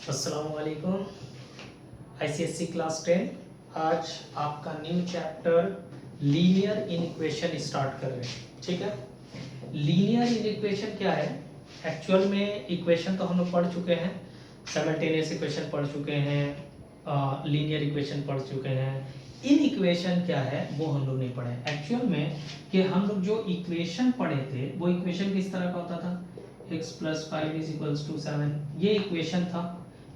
अस्सलाम वालेकुम। ICSC class 10 आज आपका new chapter linear inequation start कर रहे हैं। ठीक है, लीनियर इनइक्वेशन क्या है? एक्चुअल में इक्वेशन तो हम लोग पढ़ चुके हैं, साइमल्टेनियस इक्वेशन पढ़ चुके हैं, लीनियर इक्वेशन पढ़ चुके हैं। इन इक्वेशन क्या है वो हम लोग नहीं पढ़े एक्चुअल में। कि हम लोग जो इक्वेशन पढ़े थे वो इक्वेशन किस तरह का होता था? x + 5 = 7, ये इक्वेशन था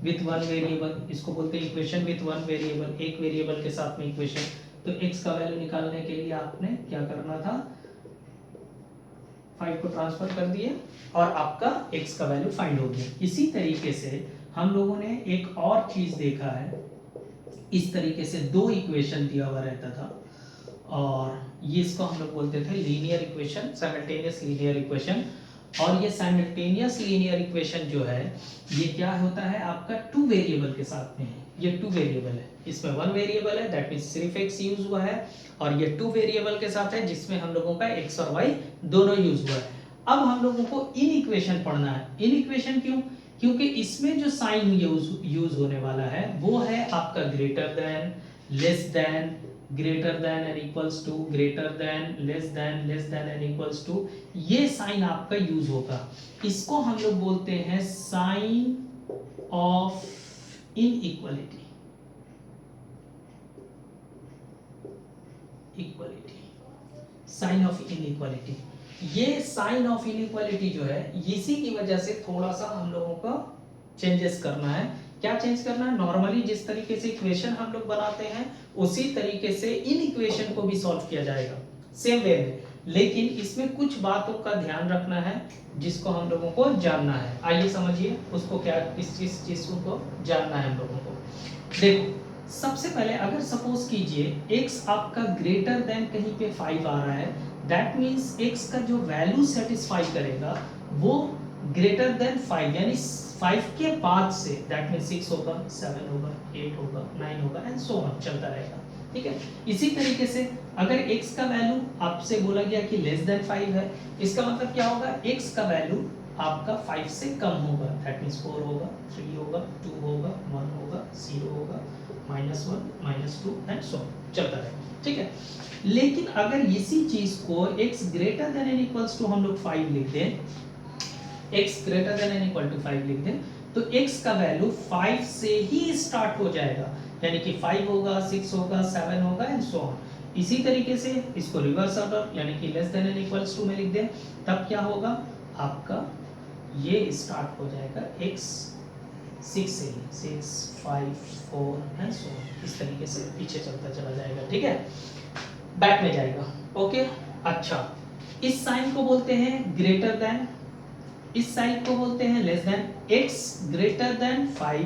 विथ वन वेरिएबल। इसको बोलते हैं इक्वेशन विथ वन वेरिएबल, एक वेरिएबल के साथ में इक्वेशन। तो x का वैल्यू निकालने के लिए आपने क्या करना था? 5 को ट्रांसफर कर दिए और आपका x का वैल्यू फाइंड हो गया। इसी तरीके से हम लोगों ने एक और चीज देखा है। इस तरीके से दो इक्वेशन दिया हुआ रहता था और ये इसको हम लोग बोलते थे linear equation, simultaneous linear equation. और ये साइमल्टेनियस लीनियर इक्वेशन जो है ये क्या होता है आपका टू वेरिएबल के साथ में है। ये टू वेरिएबल है, इसमें वन वेरिएबल है दैट मींस सिर्फ x यूज हुआ है, और ये टू वेरिएबल के साथ है जिसमें हम लोगों का x और y दोनों यूज हुआ है। अब हम लोगों को इन इक्वेशन पढ़ना है। इन इक्वेशन क्यों? क्योंकि इसमें जो साइन यूज होने वाला है वो है आपका greater than, less than, greater than and equals to, greater than, less than and equals to. ये साइन आपका यूज होगा। इसको हम लोग बोलते हैं sign of inequality. Sign of inequality, ये साइन ऑफ इनइक्वालिटी जो है इसी की वजह से थोड़ा सा हम लोगों को चेंजेस करना है। क्या चेंज करना है? नॉर्मली जिस तरीके से इक्वेशन हम लोग बनाते हैं उसी तरीके से इन इक्वेशन को भी सॉल्व किया जाएगा सेम वे में, लेकिन इसमें कुछ बातों का ध्यान रखना है जिसको हम लोगों को जानना है। आइए समझिए उसको, क्या किस चीज को जानना है हम लोगों को। देखो सबसे पहले अगर सपोज कीजिए x आपका ग्रेटर देन कहीं पे 5 आ रहा है, दैट मींस x का जो वैल्यू सेटिस्फाई करेगा वो ग्रेटर देन 5, यानी 5 के बाद से दैट मींस 6 होगा, 7 होगा, 8 होगा, 9 होगा एंड सो ऑन चलता रहेगा। ठीक है, इसी तरीके से अगर x का वैल्यू आपसे बोला गया कि लेस देन 5 है, इसका मतलब क्या होगा? x का वैल्यू आपका 5 से कम होगा, दैट मींस 4 होगा, 3 होगा, 2 होगा, 1 होगा, 0 होगा, -1 -2 एंड सो चलता रहेगा। ठीक है, लेकिन अगर इसी चीज को x greater than and equals to हम लोग 5 लिख दें, x greater than and equal to 5 लिख दें, तो x का वैल्यू 5 से ही स्टार्ट हो जाएगा, यानी कि 5 होगा, 6 होगा, 7 होगा एंड सो ऑन। इसी तरीके से इसको रिवर्स ऑर्डर यानी कि less than and equals to में लिख दें, तब क्या होगा आपका? ये स्टार्ट हो जाएगा x 6 से ही, 6 5 4 एंड सो ऑन, इस तरीके से पीछे चलता चला जाएगा। ठीक है, बैक में जाएगा। ओके, अच्छा इस साइन को बोलते हैं ग्रेटर देन, इस साइन को बोलते हैं less than. x greater than 5,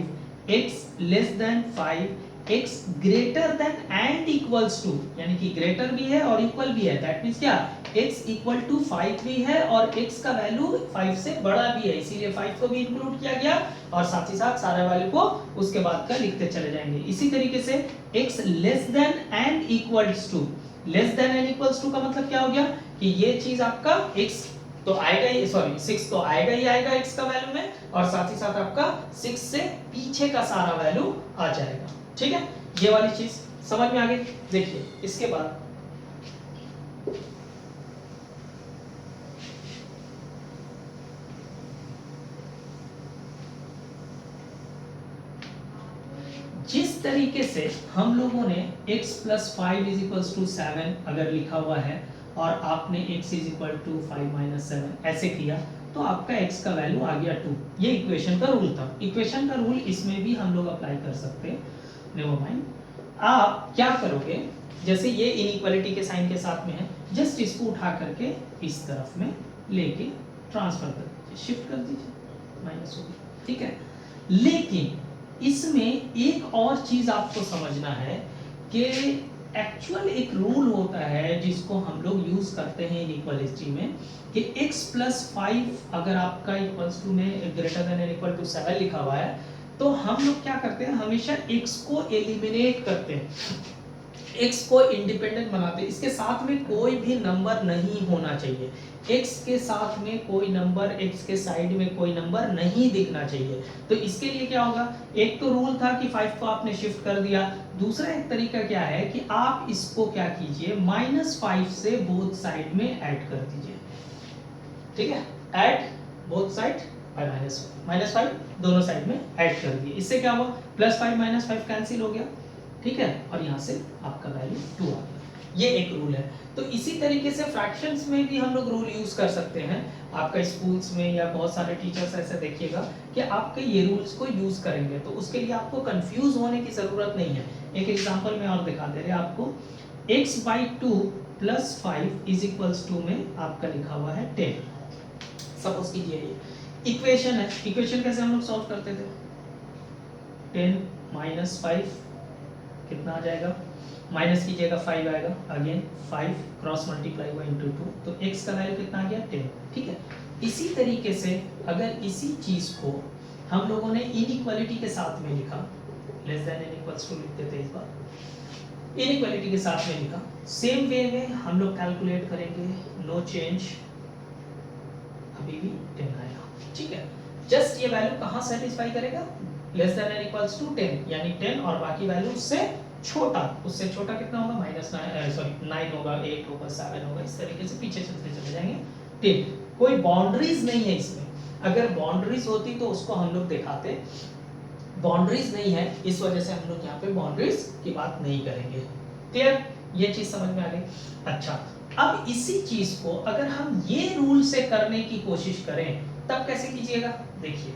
x less than 5, x greater than and equals to, यानी कि ग्रेटर भी है और इक्वल भी है, दैट मींस क्या? x इक्वल टू 5 भी है और x का वैल्यू 5 से बड़ा भी है, इसीलिए 5 को भी इंक्लूड किया गया और साथ ही साथ सारे वैल्यू को उसके बाद का लिखते चले जाएंगे। इसी तरीके से x less than and equals to, less than and equals to का मतलब क्या हो गया कि ये चीज आपका x तो आएगा ही, सॉरी 6 तो आएगा ही आएगा x का वैल्यू में, और साथ ही साथ आपका 6 से पीछे का सारा वैल्यू आ जाएगा। ठीक है, ये वाली चीज समझ में आ गई। देखिए इसके बाद जिस तरीके से हम लोगों ने x + 5 = 7 अगर लिखा हुआ है और आपने x = 5 - 7 ऐसे किया, तो आपका x का वैल्यू आ गया 2। ये इक्वेशन का रूल था। इक्वेशन का रूल इसमें भी हम लोग अप्लाई कर सकते हैं, नेवर माइंड। आप क्या करोगे, जैसे ये इनइक्वालिटी के साइन के साथ में है, जस्ट इसको उठा करके इस तरफ में लेके ट्रांसफर कर दीजिए, शिफ्ट कर दीजिए, माइनस हो गया। ठीक है, लेकिन इसमें एक और चीज आपको समझना है कि एक्चुअल एक रूल होता है जिसको हम लोग यूज करते हैं इनइक्वालिटी में कि x + 5 अगर आपका इक्वल्स टू में greater than and equal to 7 लिखा हुआ है, तो हम लोग क्या करते हैं? हमेशा x को एलिमिनेट करते हैं। x को इंडिपेंडेंट बनाते हैं, इसके साथ में कोई भी नंबर नहीं होना चाहिए, x के साथ में कोई नंबर, x के साइड में कोई नंबर नहीं दिखना चाहिए। तो इसके लिए क्या होगा, एक तो रूल था कि 5 को आपने शिफ्ट कर दिया, दूसरा एक तरीका क्या है कि आप इसको क्या कीजिए, -5 से बोथ साइड में ऐड कर दीजिए, ठीक है, ऐड बोथ साइड बाय -5 दोनों साइड में ऐड कर दिए। इससे क्या हुआ, +5 -5 कैंसिल हो गया, ठीक है, और यहाँ से आपका वैल्यू 2 आ गया। ये एक रूल है। तो इसी तरीके से फ्रैक्शंस में भी हम लोग रूल यूज कर सकते हैं। आपका स्कूल्स में या बहुत सारे टीचर्स ऐसे देखिएगा कि आपके ये रूल्स को यूज करेंगे, तो उसके लिए आपको कंफ्यूज होने की जरूरत नहीं है। एक एग्जांपल में और दिखा दे रहे हैं आपको, x/2 + 5 = 2 में आपका लिखा हुआ है 10। सपोज कीजिए ये इक्वेशन है, इक्वेशन कैसे हम लोग सॉल्व करते थे, 10 - 5 कितना आ जाएगा, माइनस कीजिएगा 5 आएगा, अगेन 5 क्रॉस मल्टीप्लाई हुआ इंटू 2, तो x का वैल्यू कितना आ गया 10, ठीक है। इसी तरीके से अगर इसी चीज को हम लोगों ने इनइक्वालिटी के साथ में लिखा, less than and equals to लिखते थे, इस बार इनइक्वालिटी के साथ में लिखा, सेम वे में हम लोग कैलकुलेट करेंगे, नो चेंज, अभी भी 10 आएगा, ठीक है। जस्ट ये वैल्यू कहाँ सेटिस्फाई करेगा, less than and equals to 10, यानी 10 और बाकी वैल्यू उससे छोटा, उससे छोटा कितना होगा, -9 होगा, 8 होगा, 7 होगा, इस तरीके से पीछे चलते चले जाएंगे। 10 कोई बाउंड्रीज नहीं है इसमें, अगर बाउंड्रीज होती तो उसको हम लोग दिखाते, बाउंड्रीज नहीं है, इस वजह से हम लोग यहाँ पे बाउंड्रीज की बात नहीं करेंगे। क्लियर, ये चीज समझ में आ गई। अच्छा, अब इसी चीज को अगर हम ये रूल से करने की कोशिश करें तब कैसे कीजिएगा, देखिए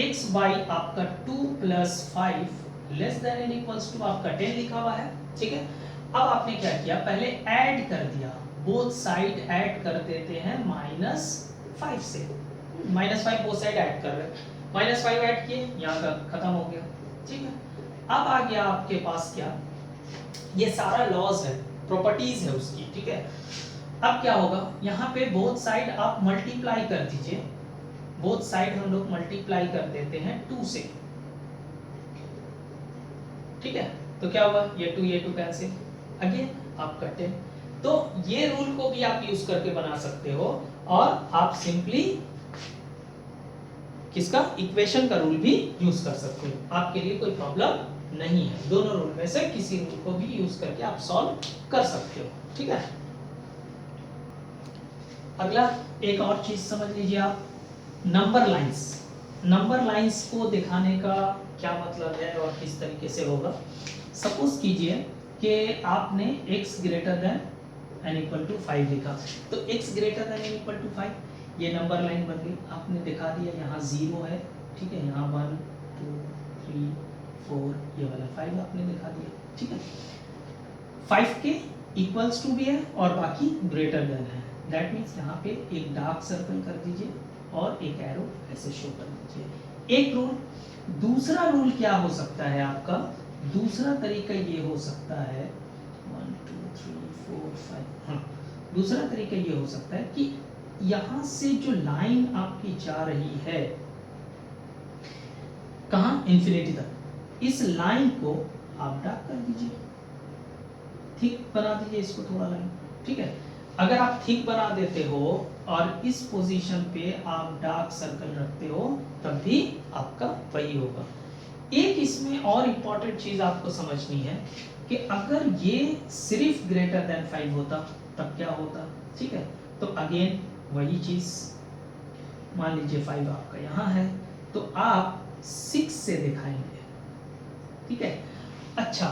x/y आपका 2 + 5 less than and equals to आपका 10 लिखा हुआ है, ठीक है। अब आपने क्या किया, पहले ऐड कर दिया, बोथ साइड ऐड कर देते हैं -5 से, -5 बोथ साइड ऐड कर रहे हैं, -5 ऐड किए, यहाँ का खत्म हो गया, ठीक है। अब आ गया आपके पास क्या, ये सारा लॉज है, प्रॉपर्टीज है उसकी, ठीक है। अब क्या होगा, यहाँ पे बोथ साइड आप मल्टीप्लाई कर दीजिए, बोथ साइड हम लोग मल्टीप्लाई कर देते हैं 2 से, ठीक है। तो क्या हुआ, ये 2 कैंसिल, अगेन आपका 10। तो ये रूल को भी आप यूज करके बना सकते हो, और आप सिंपली किसका, इक्वेशन का रूल भी यूज कर सकते हो, आपके लिए कोई प्रॉब्लम नहीं है। दोनों रूल में से किसी रूल को भी यूज करके आप सॉल्व कर सकते हो, ठीक है। अगला एक और चीज समझ लीजिए आप, नंबर लाइंस। नंबर लाइंस को दिखाने का क्या मतलब है और किस तरीके से होगा। सपोज कीजिए कि आपने x greater than n equal to 5 लिखा, तो x greater than n equal to 5 ये नंबर लाइन बन गई, आपने दिखा दिया, यहाँ 0 है, ठीक है, यहाँ 1 2 3 4 ये वाला 5 आपने दिखा दिया, ठीक है। 5 के इक्वल्स टू भी है और बाकी ग्रेटर देन है, दैट मीन्स यहाँ पे एक डार्क सर्कल कर दीजिए और एक एरो ऐसे शो कर दीजिए, एक रूल। दूसरा रूल क्या हो सकता है आपका, दूसरा तरीका ये हो सकता है 1 2 3 4 5, हाँ, दूसरा तरीका ये हो सकता है कि यहां से जो लाइन आपकी जा रही है कहां, इंफिनिटी तक, इस लाइन को आप डार्क कर दीजिए, थिक बना दीजिए इसको थोड़ा लाइन, ठीक है। अगर आप थिक बना देते हो और इस पोजीशन पे आप डार्क सर्कल रखते हो तब भी आपका वही होगा। एक इसमें और इम्पोर्टेंट चीज आपको समझनी है कि अगर ये सिर्फ ग्रेटर देन 5 होता तब क्या होता, ठीक है। तो अगेन वही चीज, मान लीजिए 5 आपका यहाँ है तो आप 6 से दिखाएंगे, ठीक है। अच्छा,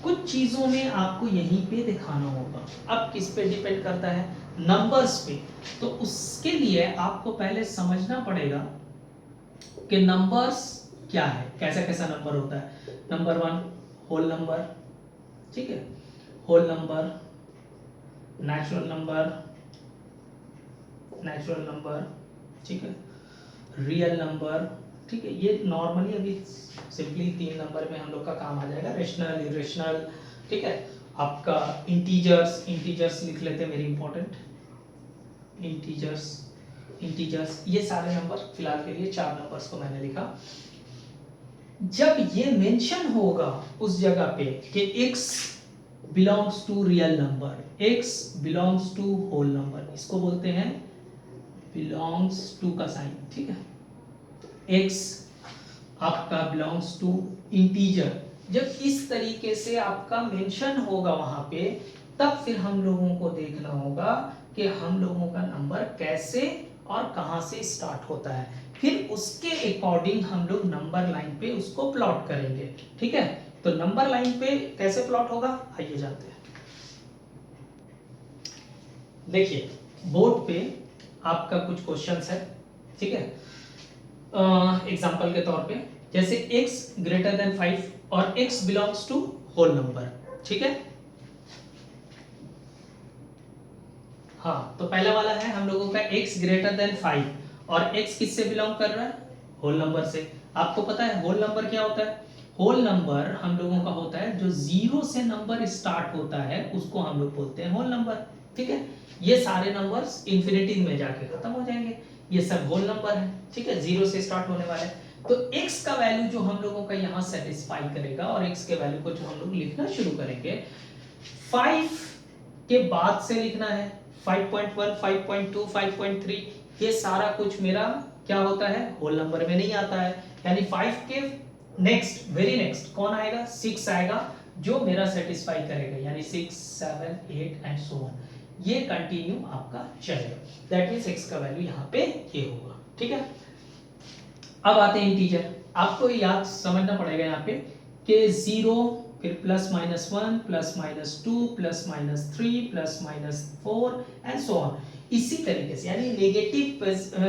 कुछ चीजों में आपको यहीं पे दिखाना होगा, अब किस पे डिपेंड करता है, नंबर्स पे। तो उसके लिए आपको पहले समझना पड़ेगा कि नंबर्स क्या है, कैसा कैसा नंबर होता है। नंबर 1 होल नंबर, ठीक है, होल नंबर, नेचुरल नंबर, ठीक है, रियल नंबर, ठीक है। ये नॉर्मली अभी सिंपली 3 नंबर में हम लोग का काम आ जाएगा, रेशनल, इरेशनल, ठीक है। आपका इंटीजर्स लिख लेते हैं, वेरी इंपॉर्टेंट, इंटीजर्स, ये सारे नंबर फिलहाल के लिए 4 नंबर्स को मैंने लिखा। जब ये मेंशन होगा उस जगह पे कि x belongs to real number, x belongs to whole number, इसको बोलते हैं बिलोंग्स टू का साइन, ठीक है। x आपका बिलोंग्स टू इंटीजर, जब इस तरीके से आपका मेंशन होगा वहां पे, तब फिर हम लोगों को देखना होगा कि हम लोगों का नंबर कैसे और कहां से स्टार्ट होता है, फिर उसके अकॉर्डिंग हम लोग नंबर लाइन पे उसको प्लॉट करेंगे, ठीक है। तो नंबर लाइन पे कैसे प्लॉट होगा, आइए जानते हैं। देखिए बोर्ड पे आपका कुछ क्वेश्चंस है, ठीक है। एग्जाम्पल के तौर पे जैसे x ग्रेटर देन 5 और x belongs to whole number, ठीक है। हाँ, तो पहला वाला है हम लोगों का x ग्रेटर देन 5 और x किससे बिलोंग कर रहा है, होल नंबर से। आपको पता है होल नंबर क्या होता है, होल नंबर हम लोगों का होता है जो जीरो से नंबर स्टार्ट होता है उसको हम लोग बोलते हैं होल नंबर, ठीक है। ये सारे नंबर्स इंफिनिटी में जाके खत्म हो जाएंगे, ये सब होल नंबर है, ठीक है, जीरो से स्टार्ट होने वाले। तो x का वैल्यू जो हम लोगों का यहाँ सेटिस्फाई करेगा और x के वैल्यू को जो हम लोग लिखना शुरू करेंगे, 5 के बाद से लिखना है 5.1, 5.2, 5.3, ये सारा कुछ मेरा क्या होता है, होल नंबर में नहीं आता है। यानी 5 के नेक्स्ट वेरी नेक्स्ट कौन आएगा, 6 आएगा, जो मेरा सेटिस्फाई करेगा, यानी 6, 7, 8 एंड सो ऑन, ये कंटिन्यू आपका चलेगा। दैट मींस x का वैल्यू यहाँ पे ये होगा, ठीक है। अब आते हैं इंटीजर, आपको याद समझना पड़ेगा यहाँ पे कि 0 फिर plus minus 1 plus minus 2 plus minus 3 plus minus 4 and so on, इसी तरीके से, यानी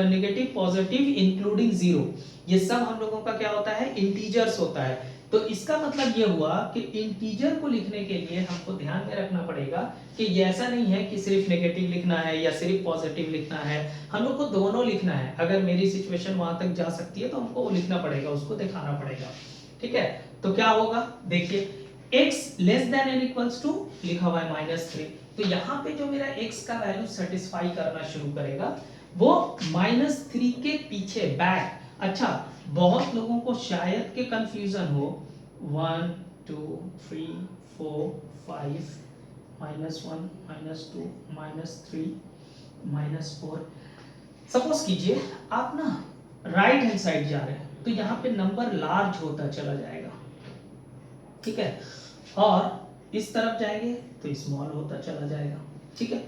नेगेटिव पॉजिटिव इंक्लूडिंग 0, ये सब हम लोगों का क्या होता है, इंटीजर्स होता है। तो इसका मतलब ये हुआ कि इंटीजर को लिखने के लिए हमको ध्यान में रखना पड़ेगा कि ये ऐसा नहीं है कि सिर्फ नेगेटिव लिखना है या सिर्फ पॉजिटिव लिखना है, हम लोग को दोनों लिखना है। अगर मेरी सिचुएशन वहां तक जा सकती है तो हमको वो लिखना पड़ेगा, उसको दिखाना पड़ेगा, ठीक है। तो क्या होगा, देखिए x less than and equals to लिखा हुआ है -3, तो यहाँ पे जो मेरा x का वैल्यू सेटिस्फाई करना शुरू करेगा वो -3 के पीछे बैक। अच्छा, बहुत लोगों को शायद के कंफ्यूजन हो, 1 2 3 4 5 -1 -2 -3 -4, सपोज कीजिए आप ना राइट हैंड साइड जा रहे हैं तो यहाँ पे नंबर लार्ज होता चला जाएगा, ठीक है, और इस तरफ जाएंगे तो स्मॉल होता चला जाएगा, ठीक है।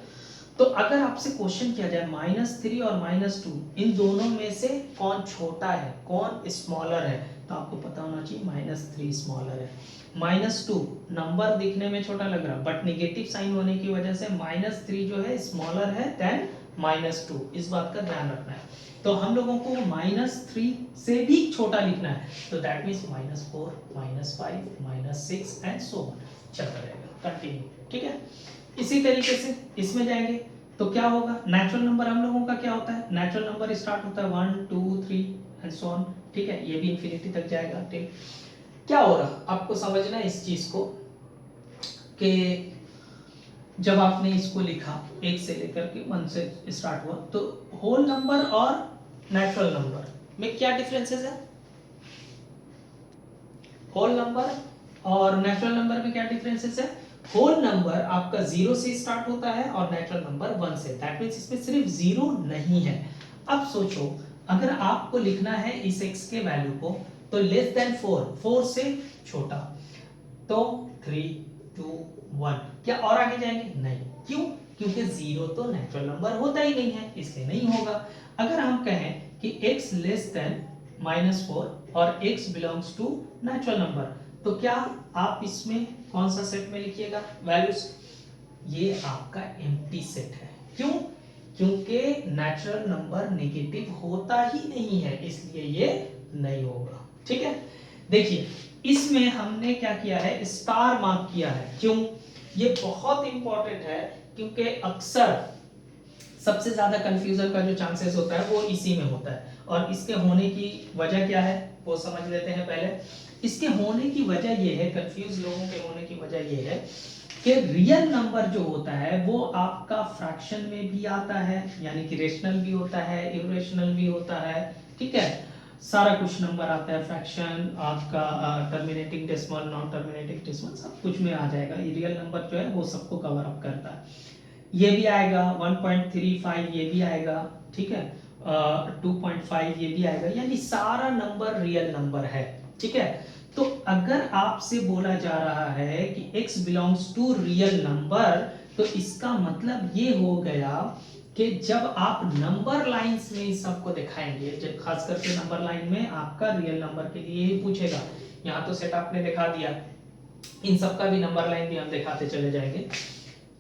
तो अगर आपसे क्वेश्चन किया जाए -3 और -2 इन दोनों में से कौन छोटा है, कौन स्मॉलर है, तो आपको पता होना चाहिए -3 स्मॉलर है। -2 नंबर दिखने में छोटा लग रहा है बट नेगेटिव साइन होने की वजह से -3 जो है स्मॉलर है देन -2, इस बात का ध्यान रखना है। तो हम लोगों को -3 से भी छोटा लिखना है, तो that means -4 -5 -6 and so on चलता रहेगा, कंटिन्यू, ठीक है। इसी तरीके से इसमें जाएंगे तो क्या होगा, नेचुरल नंबर हम लोगों का क्या होता है, नेचुरल नंबर स्टार्ट होता है 1 2 3 एंड सो ऑन, ठीक है, ये भी इंफिनिटी तक जाएगा, ठीक। क्या हो रहा आपको समझना है इस चीज को कि जब आपने इसको लिखा 1 से लेकर के 1 से स्टार्ट हुआ, तो होल नंबर और नेचुरल नंबर में क्या डिफरेंसेस है, होल नंबर और नेचुरल नंबर में क्या डिफरेंसेस है, होल नंबर आपका 0 से स्टार्ट होता है और नेचुरल नंबर 1 से, दैट मींस इसमें सिर्फ 0 नहीं है। अब सोचो अगर आपको लिखना है इस x के वैल्यू को तो लेस देन 4 से छोटा, तो 3 2 1, क्या और आगे जाएंगे, नहीं, क्यों, क्योंकि 0 तो नेचुरल नंबर होता ही नहीं है, इसलिए नहीं होगा। अगर हम कहें कि x लेस देन -4 और x belongs to natural number, तो क्या आप इसमें कौन सा सेट में लिखिएगा वैल्यूज, ये आपका एम्प्टी सेट है, क्यों, क्योंकि नेचुरल नंबर नेगेटिव होता ही नहीं है, इसलिए ये नहीं होगा, ठीक है। देखिए इसमें हमने क्या किया है, स्टार मार्क किया है, क्यों, ये बहुत इंपॉर्टेंट है, क्योंकि अक्सर सबसे ज्यादा कंफ्यूजन का जो चांसेस होता है वो इसी में होता है, और इसके होने की वजह क्या है वो समझ लेते हैं पहले। इसके होने की वजह ये है, कंफ्यूज लोगों के होने की वजह ये है कि रियल नंबर जो होता है वो आपका फ्रैक्शन में भी आता है, यानी कि रेशनल भी होता है, इरेशनल भी होता है, ठीक है, सारा कुछ नंबर आता है, फ्रैक्शन आपका, terminating decimal, non terminating decimal, सब कुछ में आ जाएगा। ये रियल नंबर जो है वो सबको कवर अप करता है। ये भी आएगा 1.35, ये भी आएगा, ठीक है, 2.5 ये भी आएगा, यानी सारा नंबर रियल नंबर है, ठीक है। तो अगर आपसे बोला जा रहा है कि x belongs to real number, तो इसका मतलब ये हो गया कि जब आप नंबर लाइंस में इस सबको दिखाएंगे, जब खास करके नंबर लाइन में आपका रियल नंबर के लिए ही पूछेगा। यहाँ तो सेट आपने दिखा दिया, इन सब का भी नंबर लाइन भी हम दिखाते चले जाएंगे।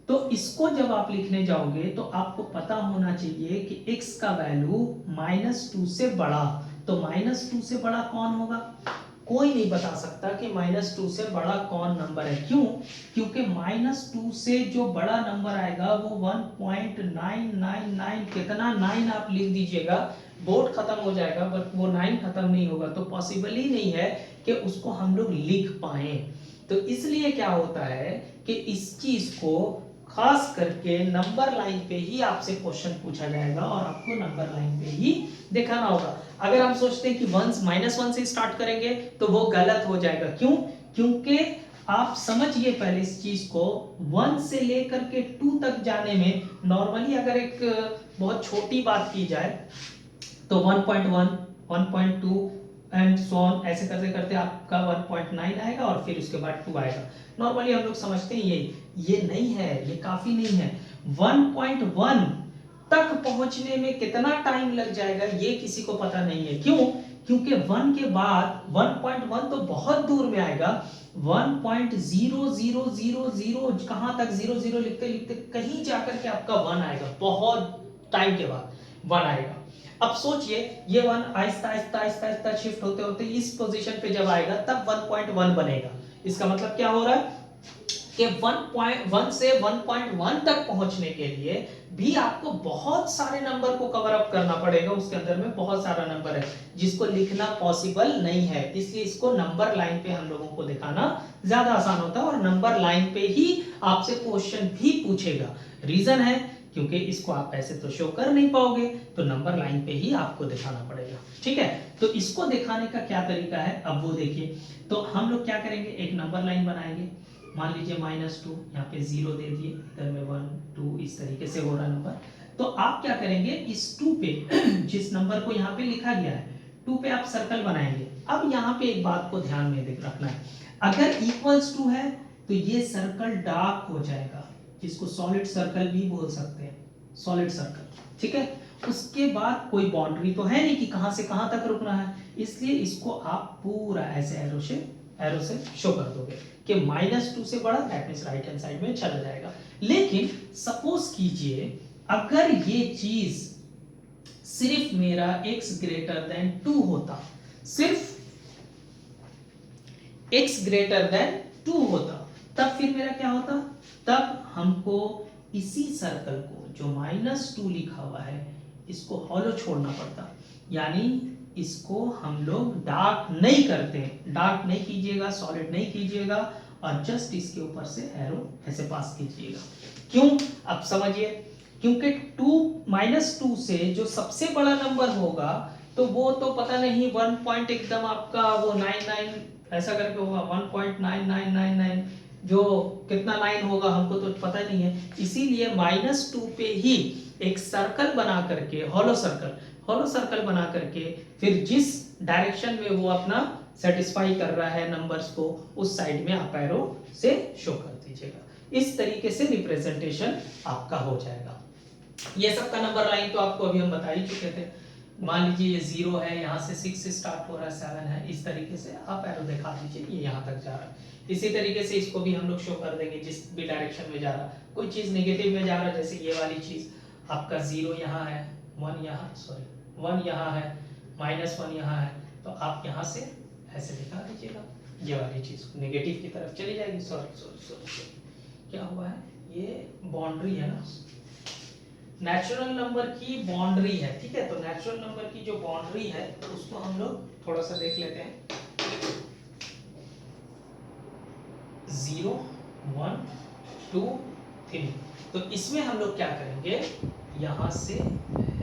तो इसको जब आप लिखने जाओगे तो आपको पता होना चाहिए कि x का वैल्यू -2 से बड़ा, तो -2 से बड़ा कौन होगा? कोई नहीं बता सकता कि -2 से बड़ा कौन नंबर है। क्यों? क्योंकि -2 से जो बड़ा नंबर आएगा वो 1.999, कितना 9 आप लिख दीजिएगा, बोर्ड खत्म हो जाएगा, बट वो 9 खत्म नहीं होगा, तो पॉसिबल ही नहीं है कि उसको हम लोग लिख पाए। तो इसलिए क्या होता है कि इस चीज को खास करके नंबर लाइन पे ही आपसे क्वेश्चन पूछा जाएगा और आपको नंबर लाइन पे ही दिखाना होगा। अगर हम सोचते हैं कि -1 से स्टार्ट करेंगे तो वो गलत हो जाएगा। क्यों? क्योंकि आप समझिए पहले इस चीज को, 1 से लेकर के 2 तक जाने में नॉर्मली अगर एक बहुत छोटी बात की जाए तो 1.1, 1.2 एंड सो ऑन, ऐसे करते करते आपका 1.9 आएगा और फिर उसके बाद 2 आएगा। नॉर्मली हम लोग समझते हैं ये नहीं है, ये काफी नहीं है। 1.1 तक पहुंचने में कितना टाइम लग जाएगा ये किसी को पता नहीं है। क्यों? क्योंकि 1 के बाद 1.1 तो बहुत दूर में आएगा, 1.0000 कहां तक 00 लिखते लिखते कहीं जाकर के आपका 1 आएगा, बहुत टाइम के बाद 1 आएगा। अब सोचिए ये 1 आहिस्ता आहिस्ता आहिस्ता आहिस्ता शिफ्ट होते होते इस पोजीशन पे जब आएगा तब 1.1 बनेगा। इसका मतलब क्या हो रहा है कि 1.1 से 1.1 तक पहुंचने के लिए भी आपको बहुत सारे नंबर को कवर अप करना पड़ेगा। उसके अंदर में बहुत सारा नंबर है जिसको लिखना पॉसिबल नहीं है, इसलिए इसको नंबर लाइन पे हम लोगों को दिखाना ज्यादा आसान होता है और नंबर लाइन पे ही आपसे क्वेश्चन भी पूछेगा। रीजन है क्योंकि इसको आप ऐसे तो शो कर नहीं पाओगे, तो नंबर लाइन पे ही आपको दिखाना पड़ेगा, ठीक है। तो इसको दिखाने का क्या तरीका है, अब वो देखिए। तो हम लोग क्या करेंगे, एक नंबर लाइन बनाएंगे, मान लीजिए -2, यहाँ पे 0 दे दिए, इधर में 1 2, इस तरीके से हो रहा नंबर। तो आप क्या करेंगे, इस 2 पे जिस नंबर को यहाँ पे लिखा गया है 2 पे आप सर्कल बनाएंगे। अब यहाँ पे एक बात को ध्यान में रखना है, अगर इक्वल्स टू है तो ये सर्कल डार्क हो जाएगा, जिसको सॉलिड सर्कल भी बोल सकते हैं, सॉलिड सर्कल, ठीक है। उसके बाद कोई बाउंड्री तो है नहीं कि कहां से कहां तक रुकना है, इसलिए इसको आप पूरा ऐसे एरो से शो कर दोगे कि -2 से बड़ा, that means right hand side में चला जाएगा। लेकिन सपोज कीजिए अगर ये चीज सिर्फ मेरा x ग्रेटर देन 2 होता, सिर्फ x ग्रेटर देन 2 होता, तब फिर मेरा क्या होता, तब हमको इसी सर्कल को जो -2 लिखा हुआ है इसको हॉलो छोड़ना पड़ता, यानी इसको हम लोग डार्क नहीं करते, डार्क नहीं कीजिएगा, सॉलिड नहीं कीजिएगा और जस्ट इसके ऊपर से एरो ऐसे पास कीजिएगा। क्यों? अब समझिए, क्योंकि 2 से जो सबसे बड़ा नंबर होगा तो वो तो पता नहीं 1 पॉइंट एकदम आपका वो 99 ऐसा करके होगा, 1.9999 जो कितना 9 होगा हमको तो पता नहीं है। इसीलिए -2 पे ही एक सर्कल बना करके, हॉलो सर्कल बना करके फिर जिस डायरेक्शन में वो अपना सेटिस्फाई कर रहा है नंबर्स को, उस साइड में आप एरो से शो कर दीजिएगा। इस तरीके से रिप्रेजेंटेशन आपका हो जाएगा। ये सब का नंबर लाइन तो आपको अभी हम बता ही चुके थे। मान लीजिए ये 0 है, यहाँ से 6 से स्टार्ट हो रहा है, 7 है, इस तरीके से आप एरो दिखा दीजिए ये यहाँ तक जा रहा है। इसी तरीके से इसको भी हम लोग शो कर देंगे जिस भी डायरेक्शन में जा रहा है। कोई चीज नेगेटिव में जा रहा है, जैसे ये वाली चीज आपका 0 यहाँ है, 1 यहाँ, सॉरी 1 यहाँ है, -1 यहाँ है, तो आप यहाँ से ऐसे दिखा दीजिएगा, ये वाली चीज नेगेटिव की तरफ चली जाएगी। सॉरी क्या हुआ है, ये बाउंड्री है ना, नेचुरल नंबर की बाउंड्री है, ठीक है। तो नेचुरल नंबर की जो बाउंड्री है उसको हम लोग थोड़ा सा देख लेते हैं। 0 1 2 3, तो इसमें हम लोग क्या करेंगे, यहां से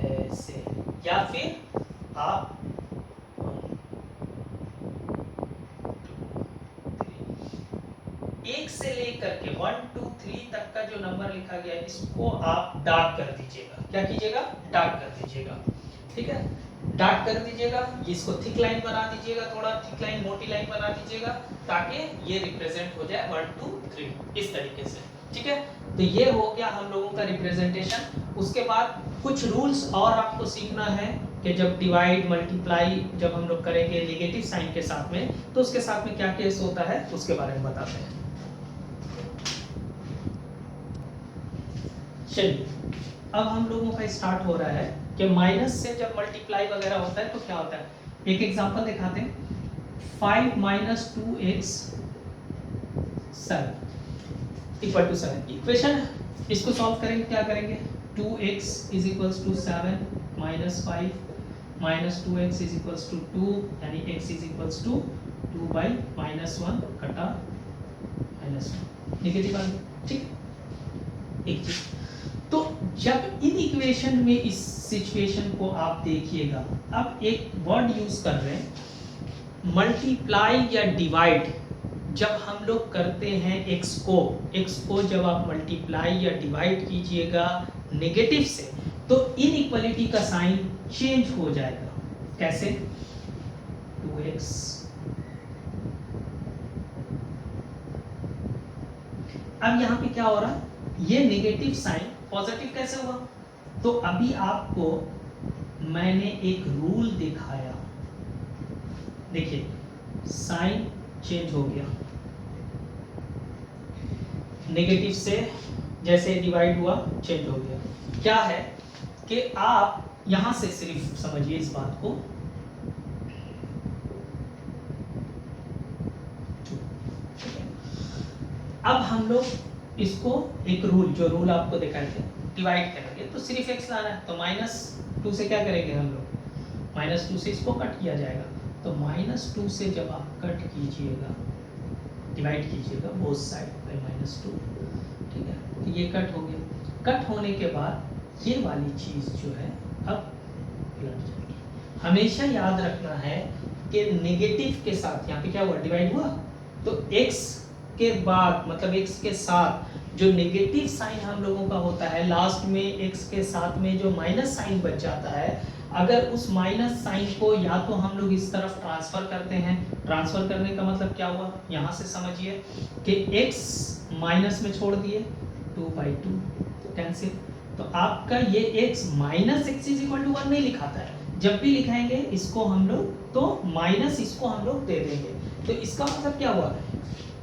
ऐसे, या फिर आप एक से लेकर के 1 2 3 तक का जो नंबर लिखा गया है इसको आप डार्क कर दीजिएगा। क्या कीजिएगा? डार्क कर दीजिएगा। ठीक है, डार्क कर दीजिएगा। इसको थिक लाइन बना दीजिएगा, थोड़ा थिक लाइन मोटी लाइन बना दीजिएगा ताकि ये रिप्रेजेंट हो जाए 1 2 3 इस तरीके से। ठीक है, तो ये हो गया हम लोगों का रिप्रेजेंटेशन। उसके बाद कुछ रूल्स और आपको सीखना है कि जब डिवाइड मल्टीप्लाई जब हम लोग करेंगे नेगेटिव साइन के साथ में तो उसके साथ में क्या केस होता है उसके बारे में बताते हैं। चलिए, अब हम लोगों का स्टार्ट हो रहा है कि माइनस से जब मल्टीप्लाई वगैरह होता है तो क्या होता है। एक एग्जांपल दिखाते हैं। 5 - 2x 7 इक्वल टू 7 इक्वेशन है। इसको सॉल्व करेंगे, क्या करेंगे? 2x = 7 - 5 - 2x = 2 यानी x = 2/-1 कटा -1 नेगेटिव आ गया। ठीक, एक चीज तो जब इन इक्वेशन में इस सिचुएशन को आप देखिएगा, अब एक वर्ड यूज कर रहे हैं मल्टीप्लाई या डिवाइड। जब हम लोग करते हैं x को जब आप मल्टीप्लाई या डिवाइड कीजिएगा नेगेटिव से तो इनइक्वालिटी का साइन चेंज हो जाएगा। कैसे? 2x अब यहाँ पे क्या हो रहा है, ये नेगेटिव साइन पॉजिटिव कैसे हुआ? तो अभी आपको मैंने एक रूल दिखाया, देखिए साइन चेंज हो गया नेगेटिव से, जैसे डिवाइड हुआ चेंज हो गया। क्या है कि आप यहां से सिर्फ समझिए इस बात को। अब हम लोग इसको एक रूल, जो रूल आपको दिखाए थे, डिवाइड करेंगे तो सिर्फ x लाना है। तो -2 से क्या करेंगे हम लोग? -2 से इसको कट किया जाएगा। तो -2 से जब आप कट कीजिएगा, डिवाइड कीजिएगा बोथ साइड पे -2, ठीक है, तो ये कट हो गया। कट होने के बाद ये वाली चीज जो है अब उलट जाएगी। हमेशा याद रखना है कि नेगेटिव के साथ यहाँ पे क्या हुआ, डिवाइड हुआ, तो x के बाद मतलब x के साथ जो नेगेटिव साइन हम लोगों का होता है, लास्ट में x के साथ में जो माइनस साइन बच जाता है, अगर उस माइनस साइन को या तो हम लोग इस तरफ ट्रांसफर करते हैं। ट्रांसफर करने का मतलब क्या हुआ, यहाँ से समझिए कि x माइनस में छोड़ दिए 2/2 कैंसिल, तो आपका ये x -x = 1 नहीं लिखाता है। जब भी लिखाएंगे इसको हम लोग तो माइनस इसको हम लोग दे देंगे। तो इसका मतलब क्या हुआ,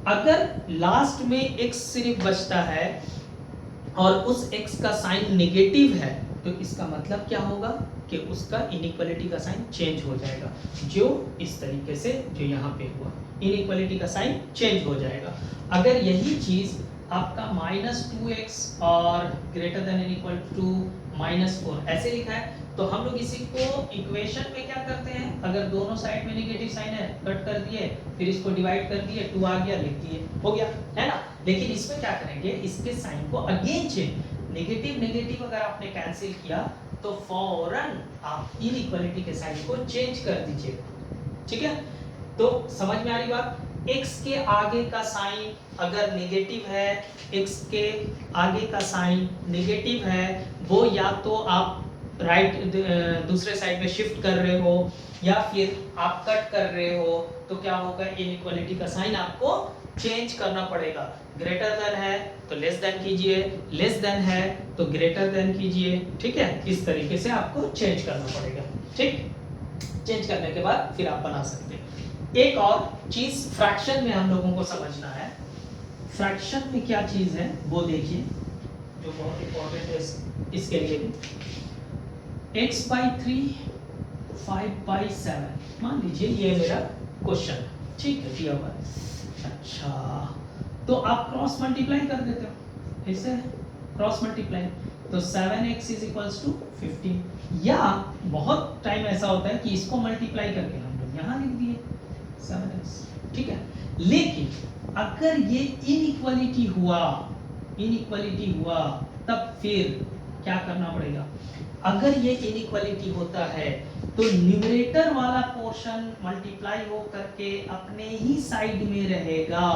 अगर लास्ट में x सिर्फ बचता है और उस x का साइन नेगेटिव है तो इसका मतलब क्या होगा कि उसका इनइक्वालिटी का साइन चेंज हो जाएगा, जो इस तरीके से जो यहाँ पे हुआ, इनइक्वालिटी का साइन चेंज हो जाएगा। अगर यही चीज आपका -2x और >= -4 ऐसे लिखा है तो हम लोग इसी को इक्वेशन में क्या करते हैं, अगर दोनों साइड में नेगेटिव साइन है कट कर दिए, फिर इसको डिवाइड कर दिए, 2 आ गया लिख दिए, हो गया, है ना। लेकिन इसमें क्या करेंगे, इसके साइन को अगेन चेंज, नेगेटिव अगर आपने कैंसिल किया तो फौरन आप इनइक्वालिटी के साइन को चेंज कर दीजिएगा। ठीक है, तो समझ में आ रही बात। x के आगे का साइन अगर नेगेटिव है, x के आगे का साइन नेगेटिव है, वो या तो आप राइट दूसरे साइड में शिफ्ट कर रहे हो या फिर आप कट कर रहे हो, तो क्या होगा, इनइक्वालिटी का साइन आपको चेंज करना पड़ेगा। ग्रेटर देन है तो लेस देन कीजिए, लेस देन है तो ग्रेटर देन कीजिए। ठीक है, इस तरीके से आपको चेंज करना पड़ेगा। ठीक, चेंज करने के बाद फिर आप बना सकते हैं। एक और चीज फ्रैक्शन में हम लोगों को समझना है। फ्रैक्शन में क्या चीज है वो देखिए, जो बहुत इंपॉर्टेंट है इसके लिए भी। x/3 5/7 मान लीजिए ये मेरा क्वेश्चन है, ठीक है, दिया हुआ है। अच्छा, तो आप क्रॉस मल्टीप्लाई कर देते हो, ऐसे क्रॉस मल्टीप्लाई, तो 7x = 15, या बहुत टाइम ऐसा होता है कि इसको मल्टीप्लाई करके हम लोग यहाँ लिख दिए 7x, ठीक है। लेकिन अगर ये इनइक्वालिटी हुआ तब फिर क्या करना पड़ेगा, अगर ये इनइक्वालिटी होता है तो न्यूमरेटर वाला पोर्शन मल्टीप्लाई हो करके अपने ही साइड में रहेगा,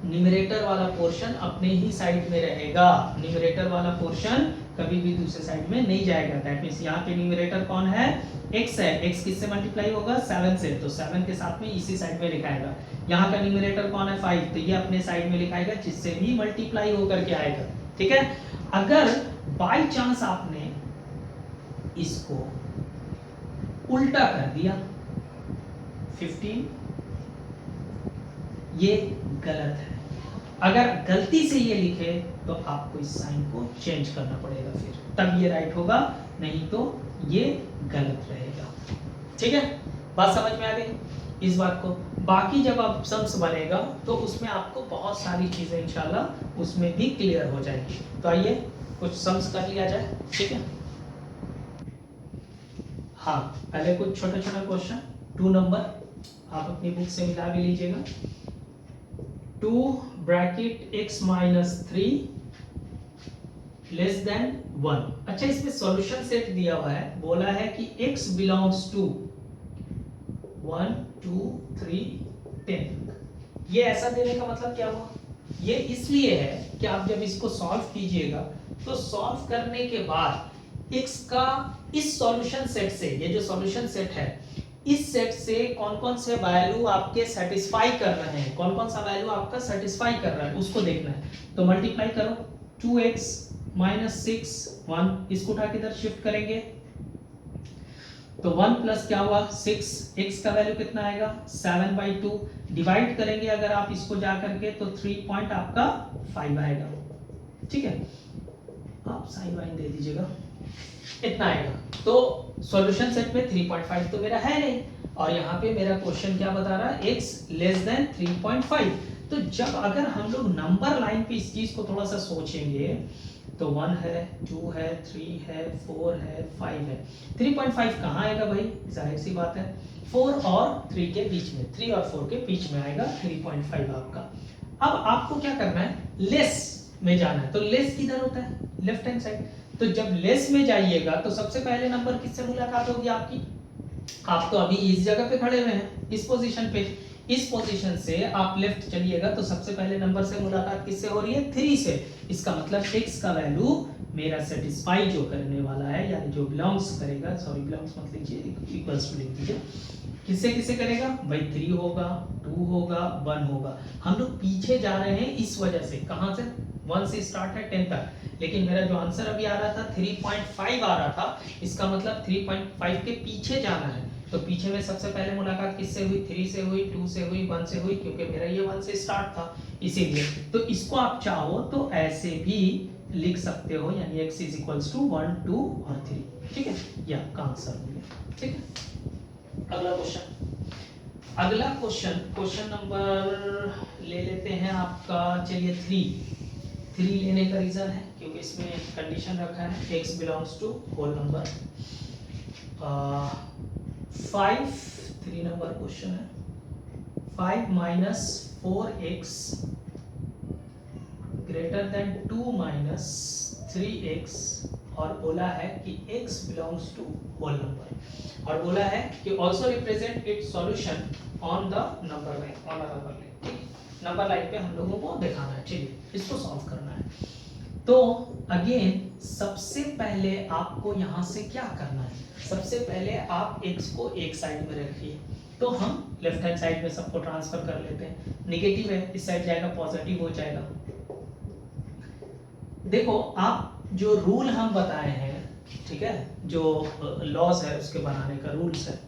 न्यूमरेटर वाला पोर्शन अपने ही साइड में रहेगा, न्यूमरेटर वाला पोर्शन कभी भी दूसरे साइड में नहीं जाएगा। दैट मींस यहाँ पे न्यूमरेटर कौन है, x है, x किससे मल्टीप्लाई होगा 7 से, तो 7 के साथ में इसी साइड में लिखाएगा। यहाँ का न्यूमरेटर कौन है 5, तो ये अपने साइड में लिखाएगा जिससे भी मल्टीप्लाई होकर के आएगा। ठीक है, अगर बाय चांस आपने इसको उल्टा कर दिया 15, ये गलत है। अगर गलती से ये लिखे तो आपको इस साइन को चेंज करना पड़ेगा, फिर तब ये राइट होगा, नहीं तो ये गलत रहेगा। ठीक है, बात समझ में आ गई इस बात को। बाकी जब आप सम्स बनेगा तो उसमें आपको बहुत सारी चीजें इंशाल्लाह उसमें भी क्लियर हो जाएगी। तो आइए कुछ सम्स कर लिया जाए। ठीक है, हाँ पहले कुछ छोटा छोटा क्वेश्चन 2 नंबर आप अपनी बुक से मिला भी लीजिएगा। 2 bracket x minus 3 less then 1। अच्छा, इसमें सॉल्यूशन सेट दिया हुआ है, बोला है कि x बिलोंग्स टू 1 2 3 10। ये ऐसा देने का मतलब क्या हुआ, ये इसलिए है कि आप जब इसको सॉल्व कीजिएगा तो सॉल्व करने के बाद x का इस सॉल्यूशन सेट से, ये जो सॉल्यूशन सेट है इस सेट से कौन कौन से वैल्यू आपके सेटिस्फाई कर रहे हैं, कौन कौन सा वैल्यू आपका सेटिस्फाई कर रहा है उसको देखना है। तो मल्टीप्लाई करो 2x माइनस 6 1, इसको उठा के इधर शिफ्ट करेंगे तो 1 प्लस क्या हुआ 6, x का वैल्यू कितना आएगा 7/2। डिवाइड करेंगे अगर आप इसको जा करके तो 3 पॉइंट आपका 5 आएगा। ठीक है, आप साइन वाइन दे दीजिएगा, इतना आएगा। तो सॉल्यूशन सेट में 3.5 तो मेरा है नहीं, और यहाँ पे मेरा क्वेश्चन क्या बता रहा है x लेस देन 3.5। तो जब अगर हम लोग नंबर लाइन पे इस चीज को थोड़ा सा सोचेंगे तो 1 है 2 है 3 है 4 है 5 है, 3.5 कहाँ आएगा भाई, जाहिर सी बात है 4 और 3 के बीच में, 3 और 4 के बीच में आएगा 3.5 आपका। अब आपको क्या करना है, लेस में जाना है। तो लेस किधर होता है, लेफ्ट हैंड साइड। तो जब लेस में जाइएगा तो सबसे पहले नंबर किससे मुलाकात होगी आपकी, आप तो अभी इस जगह पे खड़े हुए हैं इस पोजीशन पे, इस पोजीशन से आप लेफ्ट चलिएगा तो सबसे पहले नंबर से मुलाकात किससे हो रही है 3 से। इसका मतलब x का वैल्यू मेरा सेटिस्फाई जो करने वाला है, यानी जो बिलोंग्स करेगा, सॉरी बिलोंग्स मत लीजिए, इक्वल्स टू लिख दीजिए, किससे किससे करेगा भाई 3 होगा 2 होगा 1 होगा। हम लोग पीछे जा रहे हैं इस वजह से, कहां से 1 से स्टार्ट है 10 तक, लेकिन मेरा जो आंसर अभी आ रहा था 3.5 आ रहा था, इसका मतलब 3.5 के पीछे जाना है। तो पीछे में सबसे पहले मुलाकात किससे हुई, 3 से हुई 2 से हुई 1 से हुई, क्योंकि मेरा ये 1 से स्टार्ट था इसीलिए। तो इसको आप चाहो तो ऐसे भी लिख सकते हो, यानी x इज इक्वल्स टू 1 2 और 3। ठीक है, ये आपका आंसर हो गया। ठीक है, अगला क्वेश्चन, अगला क्वेश्चन नंबर ले लेते हैं आपका, चलिए 3 लेने का रीजन है क्योंकि इसमें कंडीशन रखा है x belongs to whole number 5। 3 number question है 5 minus 4x greater than 2 minus 3x, और बोला है कि x belongs to whole number, और बोला है कि also represent its solution on the number line, on a number line. ठीक, नंबर लाइन पे हम लोगों को दिखाना है, चलिए इसको सॉल्व करना है। तो अगेन सबसे पहले आपको यहां से क्या करना है, सबसे पहले आप x को एक साइड में रखिए, तो हम लेफ्ट हैंड साइड में सबको ट्रांसफर कर लेते हैं। नेगेटिव है इस साइड जाएगा पॉजिटिव हो जाएगा। देखो आप जो रूल हम बताए हैं, ठीक है, जो लॉज है उसके बनाने का रूल्स है,